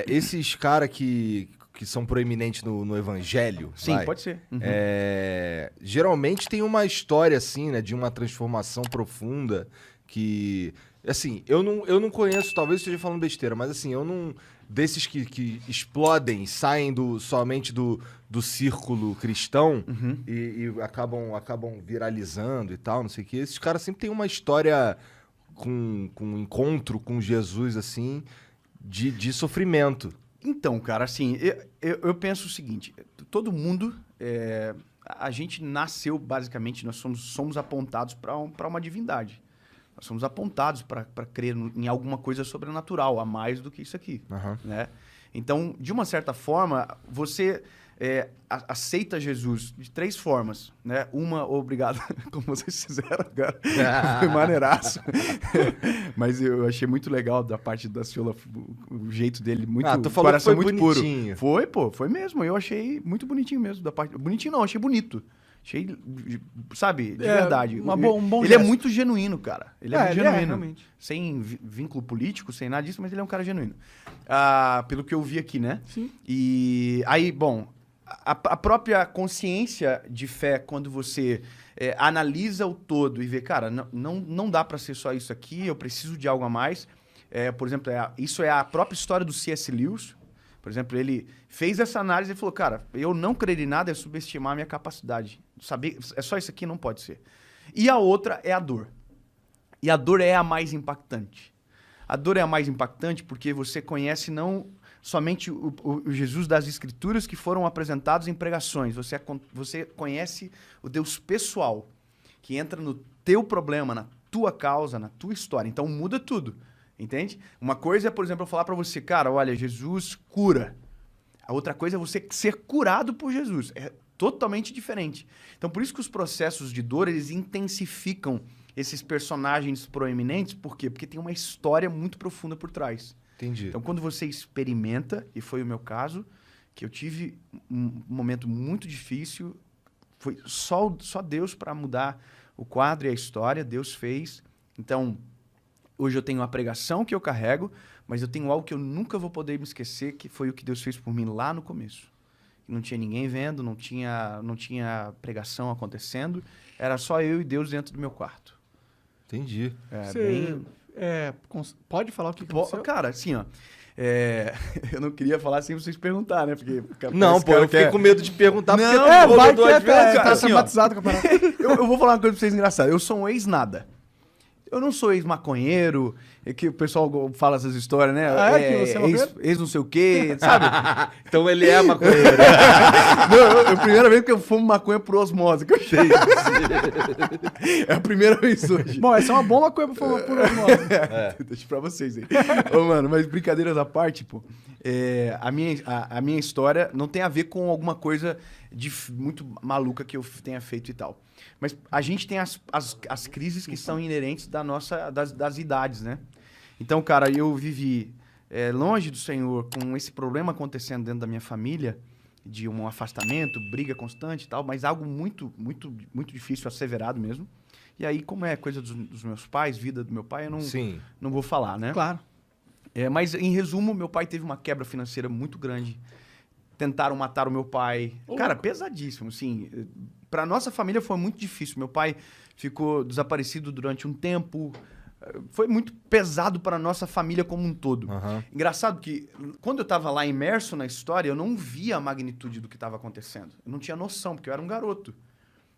esses caras que são proeminentes no evangelho, Sim, vai, pode ser. Uhum. geralmente tem uma história, assim, né, de uma transformação profunda que... Assim, eu não conheço, talvez eu esteja falando besteira, mas assim, eu não... Desses que explodem, saem somente do círculo cristão e acabam viralizando e tal, não sei o quê. Esses caras sempre têm uma história com um encontro com Jesus, assim, de sofrimento. Então, cara, assim, eu penso o seguinte: todo mundo, a gente nasceu, basicamente, nós somos apontados para uma divindade. Nós somos apontados para crer em alguma coisa sobrenatural, a mais do que isso aqui, né? Então, de uma certa forma, você aceita Jesus de 3 formas, né? Uma, obrigado, como vocês fizeram agora, foi maneiraço. Mas eu achei muito legal da parte da Ciola, o jeito dele, muito, tu falou coração que foi muito bonitinho. puro. Foi mesmo, eu achei muito bonitinho mesmo, da parte, bonitinho não, achei bonito. Achei, sabe, de verdade. Um bom ele gesto. é muito genuíno, cara. Ele é muito ele é, genuíno. realmente. Sem vínculo político, sem nada disso, mas ele é um cara genuíno. Pelo que eu vi aqui, né? Sim. E aí, bom, a própria consciência de fé, quando você analisa o todo e vê, cara, não dá pra ser só isso aqui, eu preciso de algo a mais. Por exemplo, isso é a própria história do C.S. Lewis. Por exemplo, ele fez essa análise e falou, cara, eu não crer em nada é subestimar a minha capacidade. Saber, é só isso aqui, não pode ser. E a outra é a dor. E a dor é a mais impactante. A dor é a mais impactante porque você conhece não somente o Jesus das Escrituras que foram apresentados em pregações. Você conhece o Deus pessoal, que entra no teu problema, na tua causa, na tua história. Então muda tudo. Entende? Uma coisa é, por exemplo, eu falar pra você, cara, olha, Jesus cura. A outra coisa é você ser curado por Jesus. É totalmente diferente. Então, por isso que os processos de dor, eles intensificam esses personagens proeminentes. Por quê? Porque tem uma história muito profunda por trás. Entendi. Então, quando você experimenta, e foi o meu caso, que eu tive um momento muito difícil, foi só Deus para mudar o quadro e a história, Deus fez. Então... Hoje eu tenho uma pregação que eu carrego, mas eu tenho algo que eu nunca vou poder me esquecer, que foi o que Deus fez por mim lá no começo. Não tinha ninguém vendo, não tinha pregação acontecendo, era só eu e Deus dentro do meu quarto. Entendi. Pode falar o que aconteceu? Cara, assim, ó, eu não queria falar sem vocês perguntar, né? Porque Não, pô, eu fiquei com medo de perguntar, porque Não, tu falou vai duas que vezes, tá cara. assim, ó. traumatizado com a parada. Eu vou falar uma coisa pra vocês engraçada. Eu sou um ex-nada. Eu não sou ex-maconheiro, que o pessoal fala essas histórias, né? Que você é maconheiro? Ex não sei o quê, sabe? Então ele é maconheiro. Não, a primeira vez que eu fumo maconha por osmose, que eu achei. É a primeira vez hoje. Bom, essa é uma bomba coisa pra falar por osmose. Deixa pra vocês aí. Ô, mano, mas brincadeiras à parte, pô. A minha história não tem a ver com alguma coisa muito maluca que eu tenha feito e tal. Mas a gente tem as crises que são inerentes das idades, né? Então, cara, eu vivi longe do Senhor, com esse problema acontecendo dentro da minha família, de um afastamento, briga constante e tal, mas algo muito, muito, muito difícil, asseverado mesmo. E aí, como é coisa dos meus pais, vida do meu pai, eu não vou falar, né? Claro. Mas, em resumo, meu pai teve uma quebra financeira muito grande. Tentaram matar o meu pai. Cara, pesadíssimo, assim. Pra nossa família foi muito difícil. Meu pai ficou desaparecido durante um tempo. Foi muito pesado para nossa família como um todo. Engraçado que, quando eu estava lá imerso na história, eu não via a magnitude do que estava acontecendo. Eu não tinha noção, porque eu era um garoto.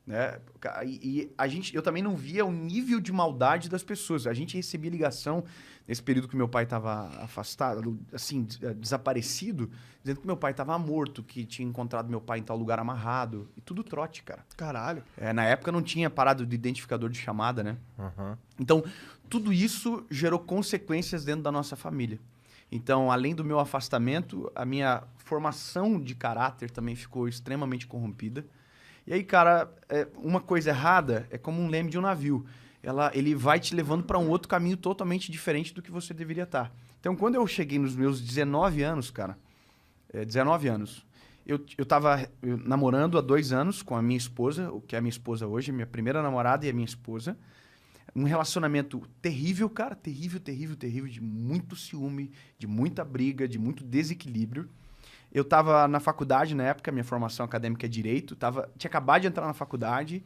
Né? E eu também não via o nível de maldade das pessoas. A gente recebia ligação nesse período que meu pai estava afastado, assim, desaparecido, dizendo que meu pai estava morto, que tinha encontrado meu pai em tal lugar amarrado. E tudo trote, cara. Caralho. Na época não tinha parado de identificador de chamada, né? Então, tudo isso gerou consequências dentro da nossa família. Então, além do meu afastamento, a minha formação de caráter também ficou extremamente corrompida. E aí, cara, uma coisa errada é como um leme de um navio. Ele vai te levando para um outro caminho totalmente diferente do que você deveria estar. Então, quando eu cheguei nos meus 19 anos, cara, 19 anos, eu tava namorando há 2 anos com a minha esposa, o que é a minha esposa hoje, minha primeira namorada e a minha esposa. Um relacionamento terrível, cara, terrível, de muito ciúme, de muita briga, de muito desequilíbrio. Eu tava na faculdade na época, minha formação acadêmica é Direito, tinha acabado de entrar na faculdade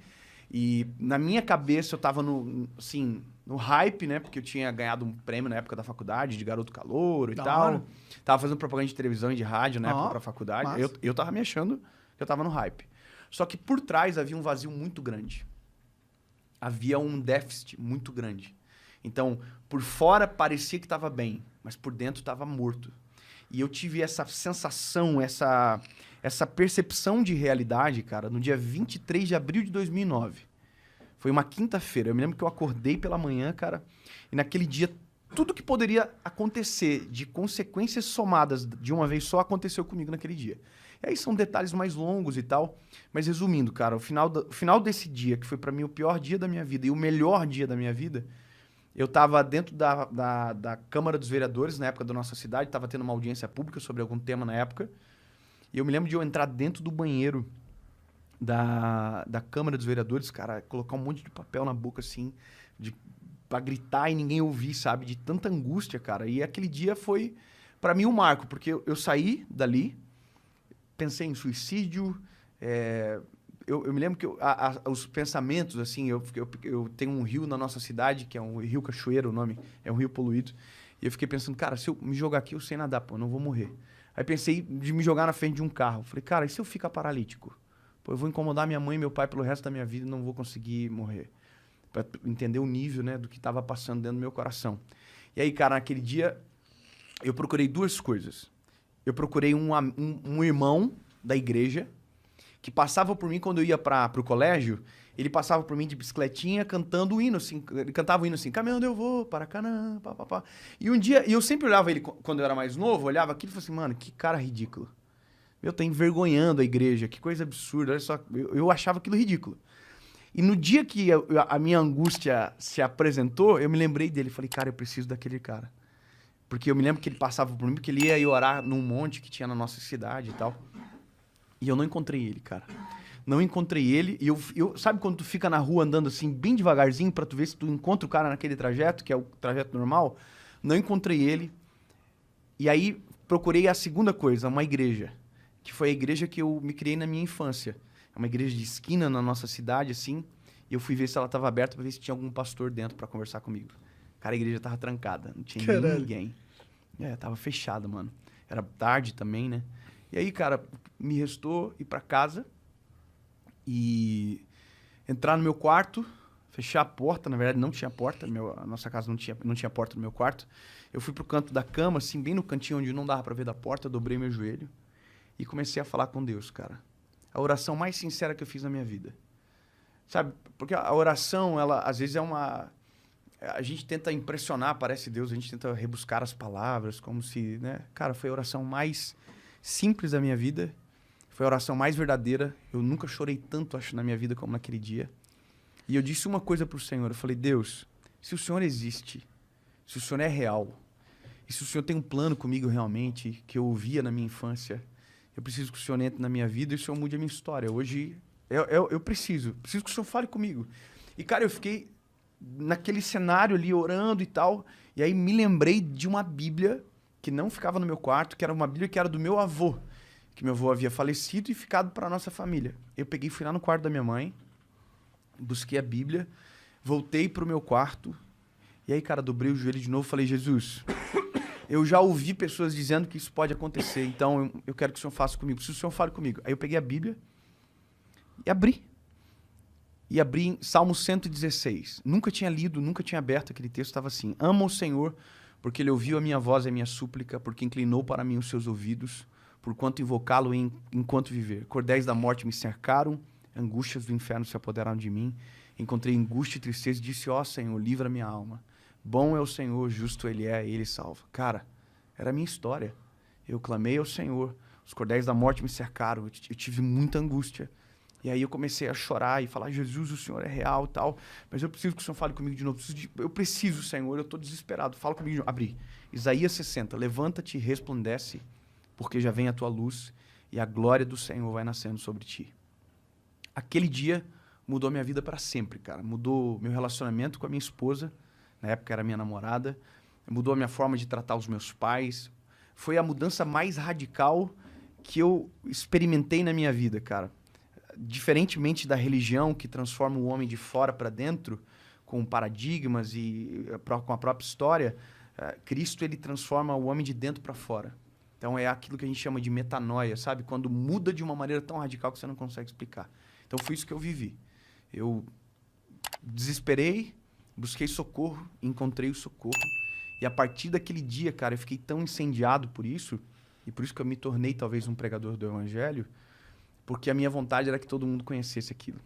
e na minha cabeça eu tava no hype, né? Porque eu tinha ganhado um prêmio na época da faculdade, de garoto calouro e Da tal. hora. Tava fazendo propaganda de televisão e de rádio na época pra faculdade. massa. Eu tava me achando que eu tava no hype. Só que por trás havia um vazio muito grande. Havia um déficit muito grande. Então, por fora parecia que estava bem, mas por dentro estava morto. E eu tive essa sensação, essa percepção de realidade, cara, no dia 23 de abril de 2009. Foi uma quinta-feira. Eu me lembro que eu acordei pela manhã, cara, e naquele dia tudo que poderia acontecer de consequências somadas de uma vez só aconteceu comigo naquele dia. E aí são detalhes mais longos e tal. Mas resumindo, cara, o final desse dia, que foi pra mim o pior dia da minha vida e o melhor dia da minha vida, eu tava dentro da Câmara dos Vereadores, na época da nossa cidade, tava tendo uma audiência pública sobre algum tema na época. E eu me lembro de eu entrar dentro do banheiro da Câmara dos Vereadores, cara, colocar um monte de papel na boca, assim, pra gritar e ninguém ouvir, sabe? De tanta angústia, cara. E aquele dia foi, pra mim, um marco, porque eu saí dali, pensei em suicídio. Eu me lembro que os pensamentos, assim, eu tenho um rio na nossa cidade, que é um rio Cachoeira, o nome, é um rio poluído. E eu fiquei pensando, cara, se eu me jogar aqui, eu sei nadar, pô, eu não vou morrer. Aí pensei de me jogar na frente de um carro. Falei, cara, e se eu ficar paralítico? Pô, eu vou incomodar minha mãe e meu pai pelo resto da minha vida e não vou conseguir morrer. Pra entender o nível, né, do que estava passando dentro do meu coração. E aí, cara, naquele dia, eu procurei duas coisas. Eu procurei um irmão da igreja que passava por mim quando eu ia pro colégio. Ele passava por mim de bicicletinha cantando o hino, assim. Ele cantava o hino assim, caminhando eu vou para Canaã, pá. E um dia, e eu sempre olhava ele quando eu era mais novo, olhava aquilo e falava assim, mano, que cara ridículo. Eu tô envergonhando a igreja, que coisa absurda. Olha só, eu achava aquilo ridículo. E no dia que a minha angústia se apresentou, eu me lembrei dele. Falei, cara, eu preciso daquele cara. Porque eu me lembro que ele passava por mim, porque ele ia ir orar num monte que tinha na nossa cidade e tal. E eu não encontrei ele, cara. Não encontrei ele. E eu sabe quando tu fica na rua andando assim, bem devagarzinho, pra tu ver se tu encontra o cara naquele trajeto, que é o trajeto normal? Não encontrei ele. E aí procurei a segunda coisa, uma igreja. Que foi a igreja que eu me criei na minha infância. É uma igreja de esquina na nossa cidade, assim. E eu fui ver se ela estava aberta pra ver se tinha algum pastor dentro pra conversar comigo. Cara, a igreja tava trancada. Não tinha ninguém. Tava fechada, mano. Era tarde também, né? E aí, cara, me restou ir pra casa e entrar no meu quarto, fechar a porta. Na verdade, não tinha porta. A nossa casa não tinha porta no meu quarto. Eu fui pro canto da cama, assim, bem no cantinho onde não dava pra ver da porta. Eu dobrei meu joelho e comecei a falar com Deus, cara. A oração mais sincera que eu fiz na minha vida. Sabe? Porque a oração, ela, às vezes, é uma... A gente tenta impressionar, parece Deus, a gente tenta rebuscar as palavras, como se, né? Cara, foi a oração mais simples da minha vida, foi a oração mais verdadeira. Eu nunca chorei tanto, acho, na minha vida como naquele dia. E eu disse uma coisa pro Senhor, eu falei, Deus, se o Senhor existe, se o Senhor é real, e se o Senhor tem um plano comigo realmente, que eu ouvia na minha infância, eu preciso que o Senhor entre na minha vida e o Senhor mude a minha história. Hoje, eu preciso que o Senhor fale comigo. E, cara, eu fiquei naquele cenário ali, orando e tal, e aí me lembrei de uma Bíblia que não ficava no meu quarto, que era uma Bíblia que era do meu avô, que meu avô havia falecido e ficado para nossa família. Eu peguei, fui lá no quarto da minha mãe, busquei a Bíblia, voltei pro meu quarto, e aí, cara, dobrei o joelho de novo e falei, Jesus, eu já ouvi pessoas dizendo que isso pode acontecer, então eu quero que o Senhor faça comigo, se o Senhor fale comigo. Aí eu peguei a Bíblia e abri. E abri em Salmo 116. Nunca tinha lido, nunca tinha aberto aquele texto, estava assim, ama o Senhor, porque Ele ouviu a minha voz e a minha súplica, porque inclinou para mim os seus ouvidos, por quanto invocá-lo enquanto viver. Cordéis da morte me cercaram, angústias do inferno se apoderaram de mim. Encontrei angústia e tristeza e disse, ó Senhor, livra minha alma. Bom é o Senhor, justo Ele é, Ele salva. Cara, era a minha história. Eu clamei ao Senhor, os cordéis da morte me cercaram, eu tive muita angústia. E aí eu comecei a chorar e falar, Jesus, o Senhor é real e tal, mas eu preciso que o Senhor fale comigo de novo. Eu preciso, Senhor, eu estou desesperado. Fala comigo de novo. Abri. Isaías 60. Levanta-te e resplandece, porque já vem a tua luz e a glória do Senhor vai nascendo sobre ti. Aquele dia mudou minha vida para sempre, cara. Mudou meu relacionamento com a minha esposa, na época era minha namorada, mudou a minha forma de tratar os meus pais. Foi a mudança mais radical que eu experimentei na minha vida, cara. Diferentemente da religião que transforma o homem de fora para dentro, com paradigmas e com a própria história, Cristo ele transforma o homem de dentro para fora. Então é aquilo que a gente chama de metanoia, sabe? Quando muda de uma maneira tão radical que você não consegue explicar. Então foi isso que eu vivi. Eu desesperei, busquei socorro, encontrei o socorro. E a partir daquele dia, cara, eu fiquei tão incendiado por isso, e por isso que eu me tornei talvez um pregador do evangelho, porque a minha vontade era que todo mundo conhecesse aquilo.